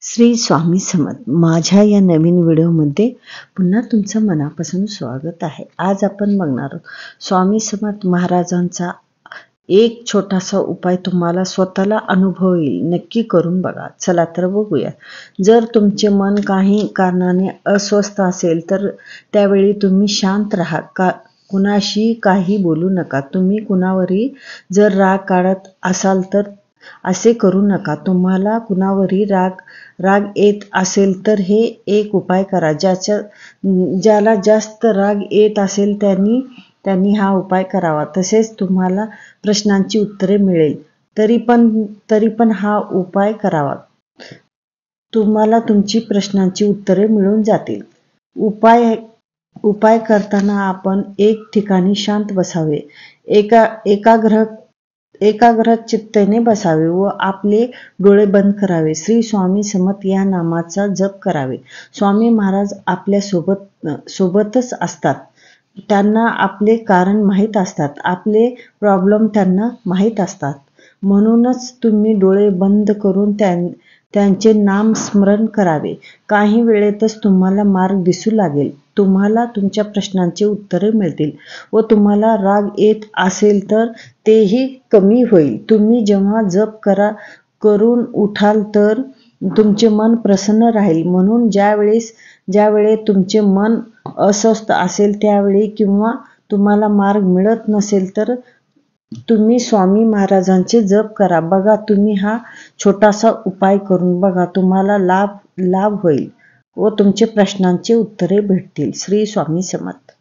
श्री स्वामी समर्थ. माझ्या या नवीन व्हिडिओमध्ये पुन्हा तुमचं मनापासून स्वागत आहे. आज आपण बघणार आहोत स्वामी समर्थ महाराजांचा एक छोटासा उपाय. तुम्हाला स्वतःला अनुभव येईल. नक्की करून बघा. चला तर बघूया. जर तुमचे मन काही कारणाने अस्वस्थ असेल तर त्यावेळी तुम्ही शांत राहा. कुणाशी काही बोलू नका. तुम्ही कुणावरही जर राग काढत असाल तर असे करू नका. तुम्हाला कुणावरही राग येत असेल तर हे एक उपाय करा. ज्याला जास्त राग येत असेल त्यांनी हा उपाय करावा. तसेच तुम्हाला प्रश्नांची उत्तरे मिळेल. तरी पण हा उपाय करावा. तुम्हाला तुमची प्रश्नांची उत्तरे मिळून जातील. उपाय करताना आपण एक ठिकाणी शांत बसावे. एकाग्र चित्तेने बसावे व आपले डोळे बंद करावे. श्री स्वामी समर्थ या नामाचा जप करावे. स्वामी महाराज आपल्या सोबतच असतात. त्यांना आपले कारण माहीत असतात. आपले प्रॉब्लेम त्यांना माहीत असतात. म्हणूनच तुम्ही डोळे बंद करून त्यांचे नाम स्मरण करावे. काही वेळेतच तुम्हाला मार्ग दिसू लागेल. तुम्हाला तुमच्या प्रश्नांची उत्तरे मिळतील व तुम्हाला राग येत असेल तर तेही कमी होईल. तुम्ही जेव्हा जप करून उठाल तर तुमचे मन प्रसन्न राहील. म्हणून ज्यावेळी तुमचे मन अस्वस्थ असेल त्यावेळी किंवा तुम्हाला मार्ग मिळत नसेल तर तुम्ही स्वामी महाराजांचे जप करा. बघा, तुम्ही हा छोटासा उपाय करून बघा. तुम्हाला लाभ होईल व तुमचे प्रश्नांची उत्तरे भेटतील. श्री स्वामी समर्थ.